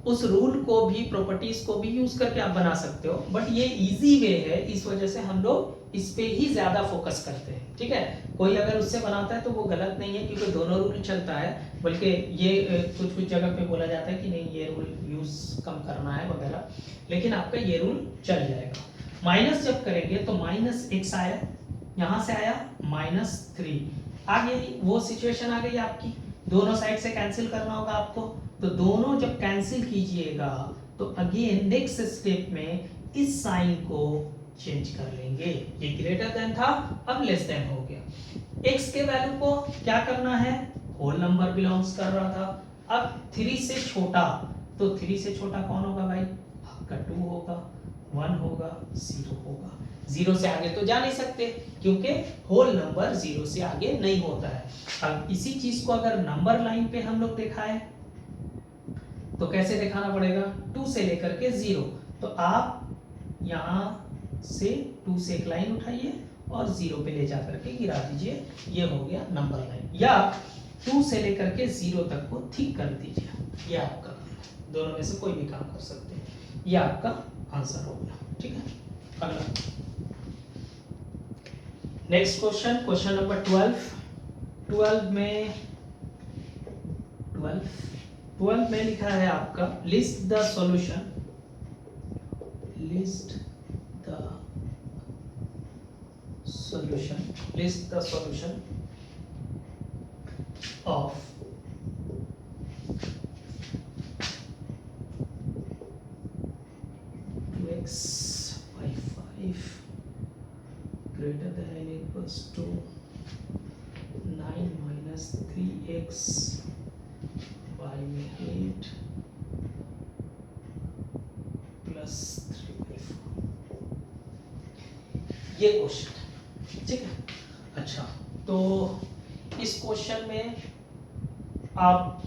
उस रूल को भी प्रॉपर्टीज को भी यूज करके आप बना सकते हो, बट ये इजी वे है, इस वजह से हम लोग इस पे ही ज्यादा फोकस करते हैं। ठीक है, कोई अगर उससे बनाता है तो वो गलत नहीं है क्योंकि दोनों रूल चलता है, बल्कि ये कुछ कुछ जगह पे बोला जाता है कि नहीं ये रूल यूज कम करना है वगैरह, लेकिन आपका ये रूल चल जाएगा। माइनस जब करेंगे तो माइनस x आया, यहाँ से आया -3, आ गई वो सिचुएशन आ गई आपकी, दोनों साइड से कैंसिल करना होगा आपको। तो दोनों जब कैंसिल कीजिएगा तो अगेन नेक्स्ट स्टेप में इस साइन को चेंज कर लेंगे, ये ग्रेटर देन था अब लेस देन हो गया। x के वैल्यू को क्या करना है, होल नंबर बिलोंग्स कर रहा था, अब 3 से छोटा, तो 3 से छोटा कौन होगा भाई, आपका 2 होगा 1 होगा 0 होगा। जीरो से आगे तो जा नहीं सकते क्योंकि होल नंबर जीरो से आगे नहीं होता है। अब इसी चीज को अगर नंबर लाइन पे हम लोग दिखाएं तो कैसे दिखाना पड़ेगा, 2 से लेकर के 0। तो आप यहां से 2 से एक लाइन उठाइए और 0 पे ले जाकर के गिरा दीजिए, ये हो गया नंबर लाइन। या 2 से लेकर के 0 तक को ठीक कर दीजिए, ये आपका दोनों में से कोई भी काम कर सकते हैं, ये आपका आंसर हो गया। ठीक है, अगला नेक्स्ट क्वेश्चन, क्वेश्चन नंबर 12 में 12 में लिखा है आपका list the solution of greater than or equals to 9 minus 3x by 8 plus 3/4, ये क्वेश्चन है। ठीक है, अच्छा तो इस क्वेश्चन में आप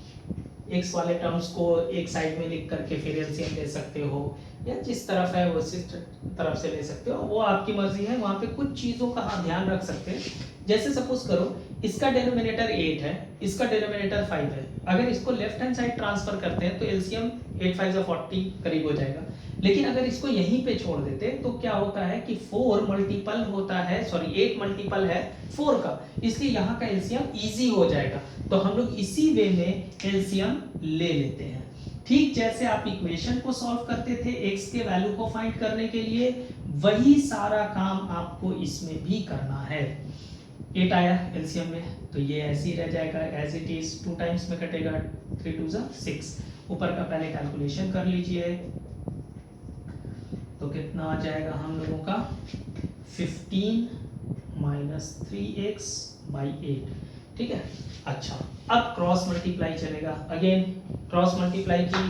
x वाले टर्म्स को एक साइड में लिख करके फिर एलसीएम ले सकते हो, या जिस तरफ है वो उसी तरफ से ले सकते हो, वो आपकी मर्जी है। वहां पे कुछ चीजों का ध्यान रख सकते हैं, जैसे सपोज करो इसका डिनोमिनेटर 8 है, इसका डिनोमिनेटर 5 है। अगर इसको लेफ्ट हैंड साइड ट्रांसफर करते हैं तो एलसीएम 8 5 40 करीब हो जाएगा। लेकिन अगर इसको यहीं पे छोड़ देते तो क्या होता है कि 4 मल्टीपल होता है, सॉरी 8 मल्टीपल है 4 का, इसलिए यहाँ का एलसीएम इजी हो जाएगा। तो हम लोग इसी वे में एलसीएम ले लेते हैं। ठीक जैसे आप इक्वेशन को सॉल्व करते थे x के वैल्यू को फाइंड करने के लिए, वही सारा काम आपको इसमें भी करना है। 8 आया एलसीएम में, तो ये ऐसे ही रह जाएगा एज इट इज, 2 टाइम्स में कटेगा, 3 2 6। ऊपर का पहले कैलकुलेशन कर लीजिए, तो कितना आ जाएगा हम लोगों का 15 माइनस 3x बाई 8। ठीक है, अच्छा अब क्रॉस मल्टीप्लाई चलेगा। अगेन क्रॉस मल्टीप्लाई की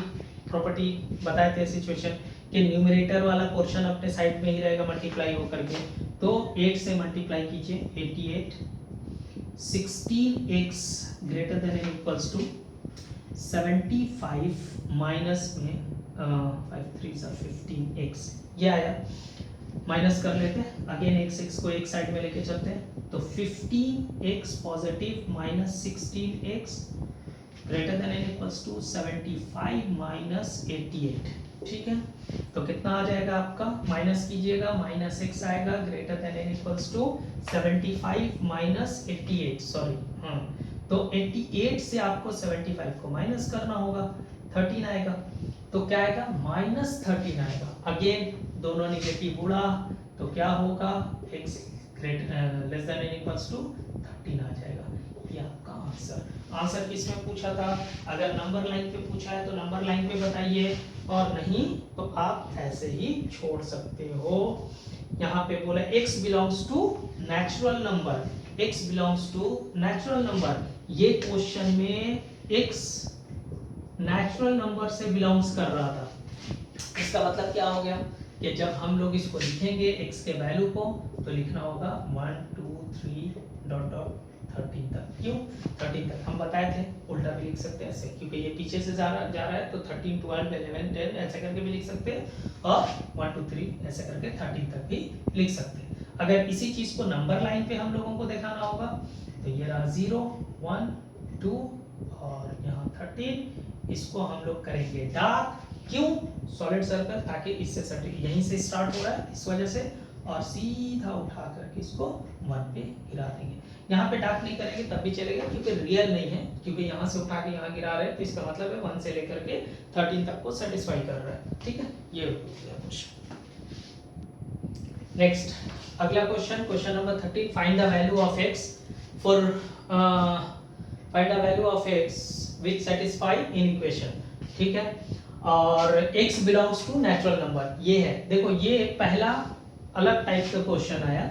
प्रॉपर्टी बताए थे सिचुएशन कि न्यूमरेटर वाला पोर्शन अपने साइड में ही रहेगा मल्टीप्लाई होकर के, तो 8 से मल्टीप्लाई कीजिए 88, 16x ग्रेटर देन और इक्वल्स टू 75 माइनस में 5 3 15x, ये आया। माइनस कर लेते हैं, अगेन x को एक साइड में लेके चलते हैं, तो 15x positive minus 16x greater than and equals to 75 minus 88। ठीक है, तो कितना आ जाएगा आपका, माइनस कीजिएगा, माइनस x आएगा greater than and equals to 75 minus 88, sorry हाँ, तो 88 से आपको 75 को माइनस करना होगा, 13 आएगा, तो क्या आएगा माइनस 13 आएगा। अगेन दोनों नेगेटिव उड़ा तो क्या होगा, x less than and equals to 13 आ जाएगा। ये आपका आंसर किसमें पूछा था, अगर नंबर लाइन पे पूछा है तो नंबर लाइन पे बताइए, और नहीं तो आप ऐसे ही छोड़ सकते हो। यहाँ पे बोला x belongs to natural number, x belongs to natural number, ये क्वेश्चन में x नेचुरल नंबर से बिलोंग्स कर रहा था। इसका मतलब क्या हो गया कि जब हम लोग इसको लिखेंगे x के वैल्यू को, तो लिखना होगा 1 2 3 डॉट डॉट 13 तक। क्यों 13 तक, हम बताए थे उल्टा भी लिख सकते हैं ऐसे, क्योंकि ये पीछे से जा रहा है, तो 13 12 11 10 ऐसे करके भी लिख सकते हैं, और 1 2 3 ऐसे करके 13 तक भी लिख सकते हैं। अगर इसी चीज को नंबर लाइन पे हम लोगों को दिखाना होगा, तो ये रहा 0 1 2 और यहाँ 13, इसको हम लोग करेंगे डार्क, क्यों सॉलिड सर्कल, ताकि इससे सटीक यहीं से स्टार्ट हो रहा है इस वजह से, और सीधा उठा करके इसको 1 पे गिरा देंगे। यहाँ पे डार्क नहीं करेंगे तब भी चलेगा, क्योंकि रियल नहीं है, क्योंकि यहाँ से उठा के यहाँ गिरा रहे हैं, तो इसका मतलब है 1 से लेकर के 13 तक को सेटिस्फाई कर रहा है। ठीक है, ये क्वेश्चन। नेक्स्ट अगला question, question number 13, find the value of x for find the value of x which satisfy inequation. ठीक है, और x belongs to natural number, ये है। देखो ये पहला अलग टाइप का क्वेश्चन आया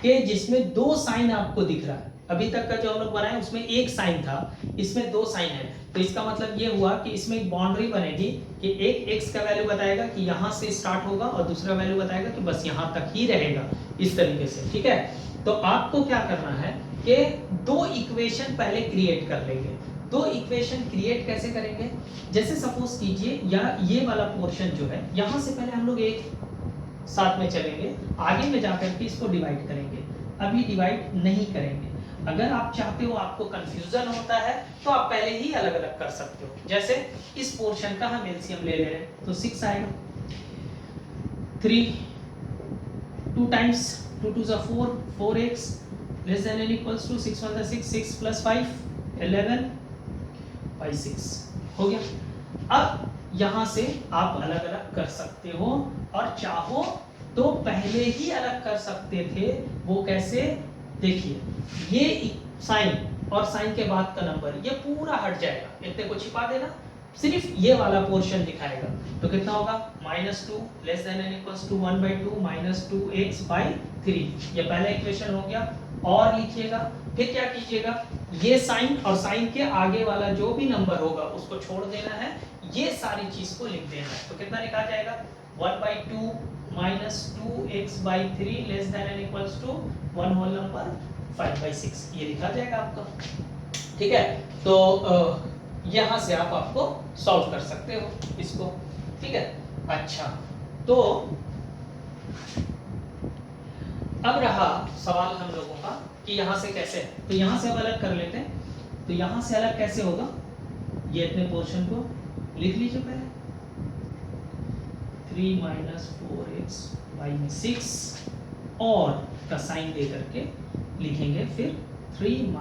कि जिसमें 2 साइन आपको दिख रहा है, अभी तक का जो हम लोग बनाए उसमें एक साइन था, इसमें दो साइन है, तो इसका मतलब ये हुआ कि इसमें एक बाउंड्री बनेगी कि एक x का वैल्यू बताएगा कि यहाँ से स्टार्ट होगा और दूसरा वैल्यू बताएगा कि बस यहाँ तक ही रहेगा, इस तरीके से। ठीक है, तो आपको क्या करना है कि दो इक्वेशन पहले क्रिएट कर लेंगे। दो इक्वेशन क्रिएट कैसे करेंगे, जैसे सपोज कीजिए या ये वाला पोर्शन जो है यहाँ से पहले हम लोग एक साथ में चलेंगे, आगे में जाकर के इसको डिवाइड करेंगे। अभी डिवाइड नहीं करेंगे, अगर आप चाहते हो, आपको कंफ्यूजन होता है तो आप पहले ही अलग अलग कर सकते हो। जैसे इस पोर्शन का हम एलसीएम ले ले रहे हैं तो 6 आएगा, 3 2 टाइम्स 2 2 ज़ा 4 4x less than and equals to 6 1 ज़ा 6 6 प्लस 5 11 बाई 6 हो गया। अब यहाँ से आप अलग अलग कर सकते हो और चाहो तो पहले ही अलग कर सकते थे। वो कैसे, देखिए ये साइन और साइन के बाद का नंबर ये पूरा हट जाएगा, इतने को छिपा देना, सिर्फ ये वाला पोर्शन दिखाएगा। तो कितना होगा, -2 less than and equals to 1/2 -2x by 3। ये पहला इक्वेशन हो गया। और लिखिएगा, फिर क्या कीजिएगा, ये साइन और साइन के आगे वाला जो भी नंबर होगा उसको छोड़ देना है, ये सारी चीज को लिख देना है। तो कितना लिखा जाएगा, 1/2 -2x by 3 less than and equals to 1 whole number 5/6, ये लिखा जाएगा आपका। ठीक है, तो यहाँ से आप आपको सॉल्व कर सकते हो इसको। ठीक है, अच्छा तो अब रहा सवाल हम लोगों का कि यहाँ से कैसे है, तो यहाँ से अब अलग कर लेते हैं। तो यहाँ से अलग कैसे होगा, ये इतने पोर्शन को लिख लीजिए पहले, 3 4x बाई 6 और का साइन दे करके लिखेंगे, फिर 3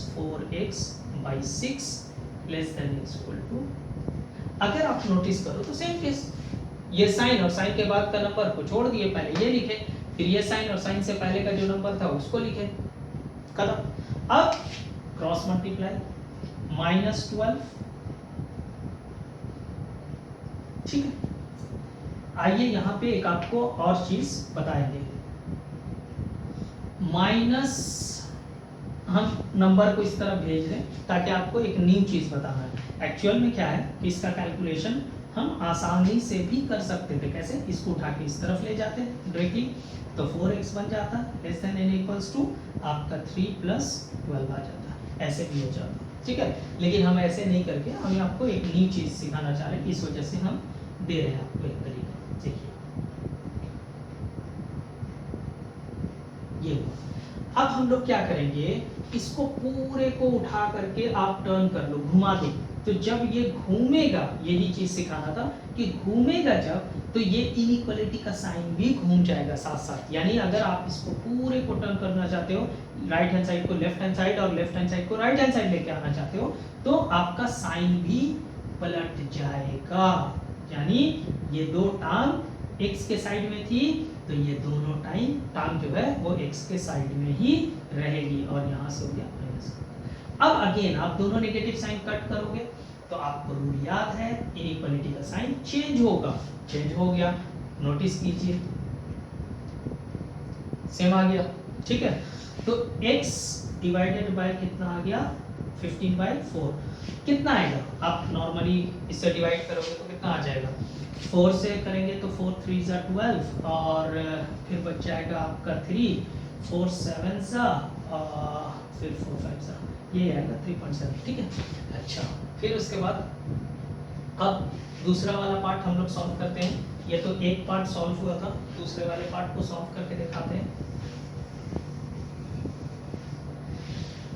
4x by 6 less than equal to. अगर आप नोटिस करो तो सेम केस, ये साइन और साइन के बाद का नंबर को छोड़ दिए, पहले ये लिखे, फिर ये साइन और साइन से पहले का जो नंबर था उसको लिखे, खत्म। अब क्रॉस मल्टीप्लाई, -12, ठीक है। आइए यहाँ पे एक आपको और चीज बताएंगे, माइनस हम नंबर को इस तरह भेज दें ताकि आपको एक न्यू चीज बताना है। एक्चुअल में क्या है कि इसका कैलकुलेशन हम आसानी से भी कर सकते थे, कैसे, इसको उठा के इस तरफ ले जाते डायरेक्टली, तो 4x बन जाता less than and equals to आपका 3 + 12 आ जाता, ऐसे भी हो जाता। ठीक है, लेकिन हम ऐसे नहीं करके हम आपको एक न्यू चीज सिखाना चाह रहे हैं, इस वजह से हम दे रहे हैं आपको एक तरीका। देखिए ये हुआ। अब हम लोग क्या करेंगे, इसको पूरे को उठा करके आप टर्न कर लो, घुमा दो, तो जब ये घूमेगा, यही चीज सिखाना था कि घूमेगा जब, तो ये इनइक्वालिटी का साइन भी घूम जाएगा साथ साथ। यानी अगर आप इसको पूरे को टर्न करना चाहते हो, राइट हैंड साइड को लेफ्ट हैंड साइड और लेफ्ट हैंड साइड को राइट हैंड साइड लेके आना चाहते हो, तो आपका साइन भी पलट जाएगा। यानी ये दो टांग x के साइड में थी, तो ये दोनों टांग जो है वो x के साइड में ही रहेगी, और यहाँ से हो गया माइनस। अब अगेन आप दोनों नेगेटिव साइन कट करोगे तो आपको रूल याद है, इनइक्वालिटी का साइन चेंज होगा, चेंज हो गया, नोटिस कीजिए सेम आ गया। ठीक है, तो x डिवाइडेड बाय कितना आ गया, 15/4। कितना आएगा, आप नॉर्मली इससे डिवाइड करोगे तो कितना आ जाएगा, 4 से करेंगे तो 4 3 ज़ा 12 और फिर बच जाएगा आपका 3, 4 7 ज़ा फिर 4 5 ज़ा, ये आएगा 3.7। ठीक है, अच्छा फिर उसके बाद अब दूसरा वाला पार्ट हम लोग सॉल्व करते हैं। ये तो एक पार्ट सॉल्व हुआ था, दूसरे वाले पार्ट को सॉल्व करके दिखाते हैं।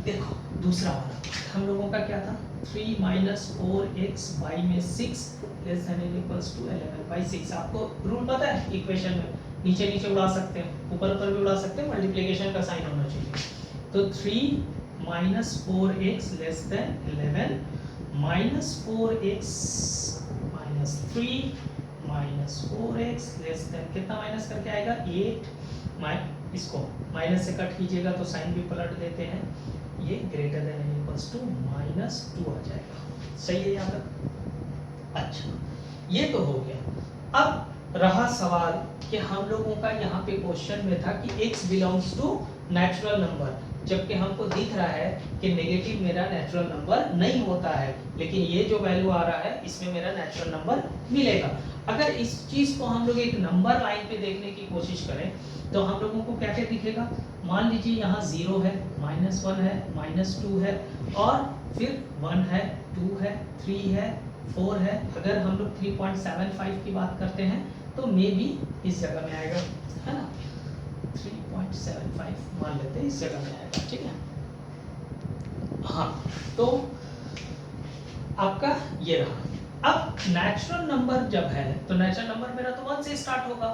देखो दूसरा वाला हम लोगों का क्या था, 3 4x बाई में 6 लेस देन इक्वल्स टू 11/6। आपको रूल पता है, इक्वेशन में नीचे नीचे उड़ा सकते हैं, ऊपर ऊपर भी उड़ा सकते हैं, मल्टीप्लिकेशन का साइन होना चाहिए। तो 3 4x less then 11 -4x -3 -4x less then, कितना माइनस करके आएगा 8, इसको माइनस से कट कीजिएगा तो साइन भी पलट देते हैं, ये ग्रेटर देन इक्वल्स टू -2 आ जाएगा। सही है यहाँ तक, अच्छा ये तो हो गया। अब रहा सवाल कि हम लोगों का यहाँ पे क्वेश्चन में था कि x belongs to natural number, जबकि हमको दिख रहा है कि नेगेटिव मेरा नेचुरल नंबर नहीं होता है, लेकिन ये जो वैल्यू आ रहा है इसमें मेरा नेचुरल नंबर मिलेगा। अगर इस चीज को हम लोग एक नंबर लाइन पे देखने की कोशिश करें तो हम लोगों को क्या क्या दिखेगा। मान लीजिए यहाँ 0 है, -1 है, -2 है, और फिर 1 है, 2 है, 3 है, 4 है। अगर हम लोग 3.75 की बात करते हैं तो मे भी इस जगह में आएगा, है ना। 3.75 मान लेते हैं इस जगह में आएगा, ठीक है। हाँ, तो आपका ये रहा। अब नेचुरल नंबर जब है तो नेचुरल नंबर मेरा तो 1 से स्टार्ट होगा,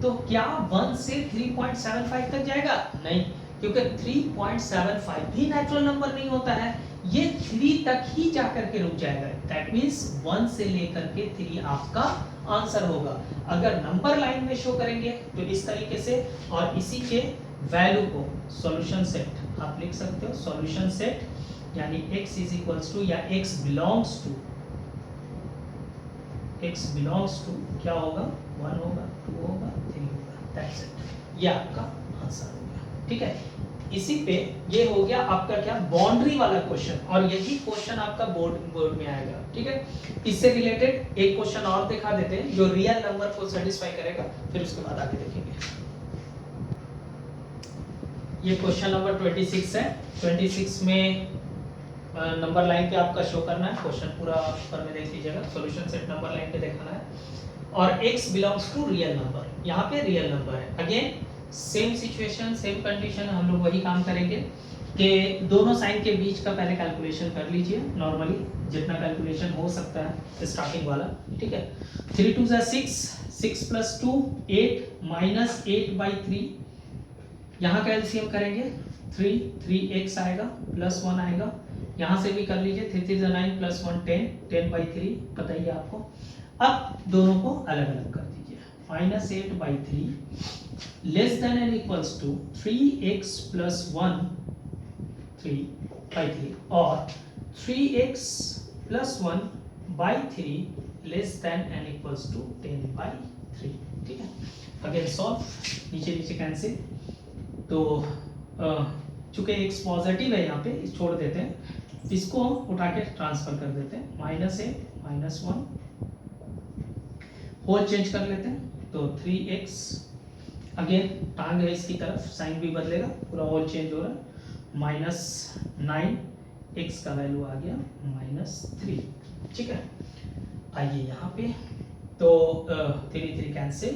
तो क्या 1 से 3.75 तक जाएगा? नहीं, क्योंकि 3.75 भी नेचुरल नंबर नहीं होता है, ये 3 तक ही जाकर के रुक जाएगा। दैट मींस 1 से लेकर के 3 आपका आंसर होगा। अगर नंबर लाइन में शो करेंगे तो इस तरीके से, और इसी के वैल्यू को सॉल्यूशन सेट आप लिख सकते हो। सॉल्यूशन सेट यानी x इज इक्वल्स टू या x बिलोंग्स टू क्या होगा, 1 होगा, 2 होगा, 3 होगा, दैट्स इट। ये आपका आंसर हो गया, ठीक है। इसी पे ये हो गया आपका क्या, बाउंड्री वाला क्वेश्चन, और यही क्वेश्चन आपका बोर्ड में आएगा, ठीक है। इससे रिलेटेड एक क्वेश्चन और दिखा देते हैं जो रियल नंबर को सेटिस्फाई करेगा, फिर उसके बाद आगे देखेंगे। ये क्वेश्चन नंबर 26 है। 26 में नंबर लाइन पे आपका शो करना है, क्वेश्चन पूरा ऊपर में देख लीजिएगा। सॉल्यूशन सेट नंबर लाइन पे दिखाना है, और x belongs to real number, यहाँ पे रियल नंबर है। Again same situation, same condition, हम लोग वही काम करेंगे कि दोनों साइन के बीच का पहले कैलकुलेशन कर लीजिए, नॉर्मली जितना कैलकुलेशन हो सकता है स्टार्टिंग वाला, ठीक है। 3 2 6, 6 + 2 8 -8/3, यहाँ का एलसीएम करेंगे 3x आएगा, +1 आएगा। यहाँ से भी कर लीजिए, 3 3 9 +1 10, 10/3 पता ही है आपको। अब दोनों को अलग अलग कर दीजिए, -8/3 < 3x + 1 3/3, और 3x + 1/3 < 10/3, ठीक है। अगेन सॉल्व, नीचे नीचे कैंसिल, तो चूंकि x पॉजिटिव है यहाँ पे, इस छोड़ देते हैं, इसको उठा के ट्रांसफर कर देते हैं, -8 -1 होल चेंज कर लेते हैं, तो 3x, अगेन टांग है इसकी तरफ, साइन भी बदलेगा, पूरा होल चेंज हो रहा है, -9, x का वैल्यू आ गया -3, ठीक है। आइए यहाँ पे, तो 3 3 कैंसिल,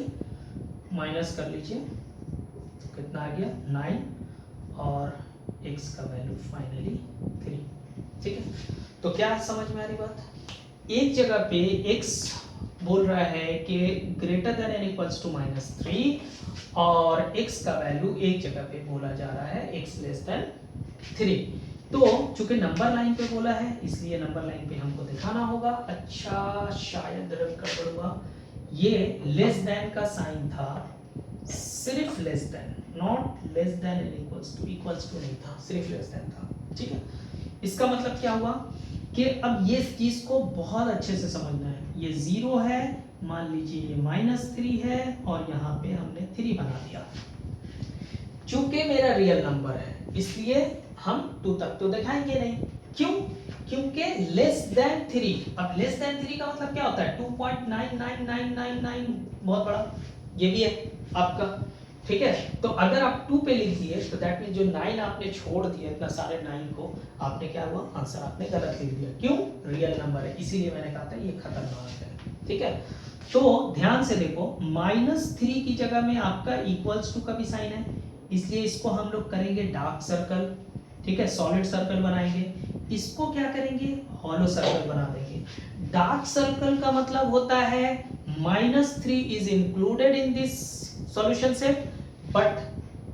माइनस कर लीजिए, कितना आ गया 9, और x का वैल्यू फाइनली 3, ठीक है। तो क्या समझ में आ रही बात, एक जगह पे x बोल रहा है कि greater than and equals to -3, और x का वैल्यू एक जगह पे बोला जा रहा है x लेस देन 3। तो चूंकि नंबर लाइन पे बोला है, इसलिए नंबर लाइन पे हमको दिखाना होगा। अच्छा, शायद रंग गड़बड़ हुआ, ये लेस देन का साइन था, सिर्फ less than, not less than and equals to नहीं था, सिर्फ लेस देन था, ठीक है। इसका मतलब क्या हुआ कि अब ये चीज को बहुत अच्छे से समझना है। ये 0 है, मान लीजिए ये -3 है, और यहाँ पे हमने 3 बना दिया। चूंकि मेरा रियल नंबर है, इसलिए हम 2 तक तो दिखाएंगे नहीं। क्यों? क्योंकि लेस देन 3। अब लेस देन 3 का मतलब क्या होता है, 2.99999, बहुत बड़ा ये भी है आपका, ठीक है। तो अगर आप 2 पे लिख दिए तो दैट मीन जो 9 आपने छोड़ दिया, इतना सारे 9 को आपने क्या हुआ, आंसर आपने गलत लिख दिया। क्यों? रियल नंबर है, इसीलिए मैंने कहा था ये खतरनाक है, ठीक है। तो ध्यान से देखो, -3 की जगह में आपका इक्वल्स टू का भी साइन है, इसलिए इसको हम लोग करेंगे डार्क सर्कल, ठीक है, सॉलिड सर्कल बनाएंगे। इसको क्या करेंगे, हॉलो सर्कल बना देंगे। डार्क सर्कल का मतलब होता है -3 is included in this solution set, but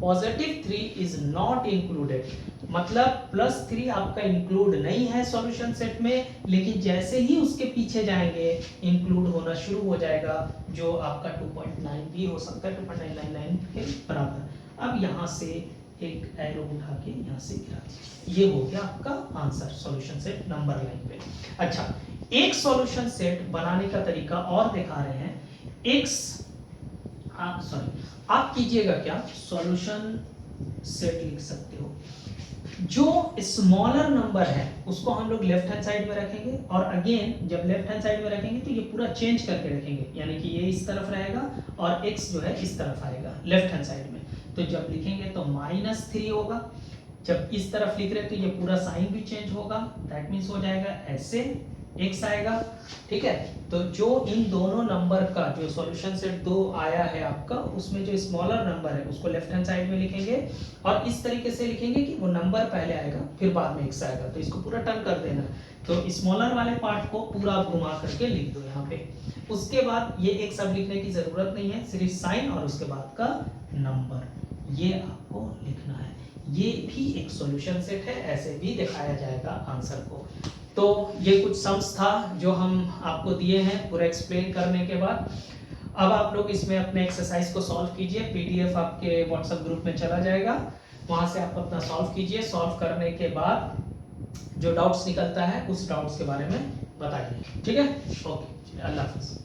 +3 is not included. मतलब +3 आपका इंक्लूड नहीं है सॉल्यूशन सेट में, लेकिन जैसे ही उसके पीछे जाएंगे इंक्लूड होना शुरू हो जाएगा, जो आपका 2.9 भी हो सकता है, 2.999 के बराबर। अब यहाँ से एक एरो उठा के यहाँ से गिरा दीजिए, ये हो गया आपका answer solution set number line पे। अच्छा, एक सॉल्यूशन सेट बनाने का तरीका और दिखा रहे हैं। आप कीजिएगा क्या, सॉल्यूशन सेट लिख सकते हो जो स्मॉलर नंबर है उसको हम लोग लेफ्ट हैंड साइड में रखेंगे, और अगेन जब लेफ्ट हैंड साइड में रखेंगे तो ये पूरा चेंज करके रखेंगे, यानी कि ये इस तरफ रहेगा और x जो है इस तरफ आएगा लेफ्ट हैंड साइड में। तो जब लिखेंगे तो -3 होगा, जब इस तरफ लिख रहे तो ये पूरा साइन भी चेंज होगा, दैट मीन्स हो जाएगा ऐसे x आएगा। ठीक है, तो जो इन दोनों नंबर का जो सॉल्यूशन सेट 2 आया है आपका, उसमें जो स्मॉलर नंबर है उसको लेफ्ट हैंड साइड में लिखेंगे और इस तरीके से लिखेंगे कि वो नंबर पहले आएगा फिर बाद में x आएगा, तो इसको पूरा टर्न कर देना। तो स्मॉलर वाले पार्ट को पूरा आप घुमा करके लिख दो यहाँ पे। उसके बाद ये एक सब लिखने की जरूरत नहीं है, सिर्फ साइन और उसके बाद का नंबर ये आपको लिखना है। ये भी एक सॉल्यूशन सेट है, ऐसे भी दिखाया जाएगा आंसर को। तो ये कुछ सम्स था जो हम आपको दिए हैं पूरा एक्सप्लेन करने के बाद। अब आप लोग इसमें अपने एक्सरसाइज को सॉल्व कीजिए, पीडीएफ आपके व्हाट्सएप ग्रुप में चला जाएगा, वहां से आप अपना सॉल्व कीजिए। सॉल्व करने के बाद जो डाउट्स निकलता है उस डाउट्स के बारे में बताइए। ठीक है, ओके, अल्लाह हाफिज़।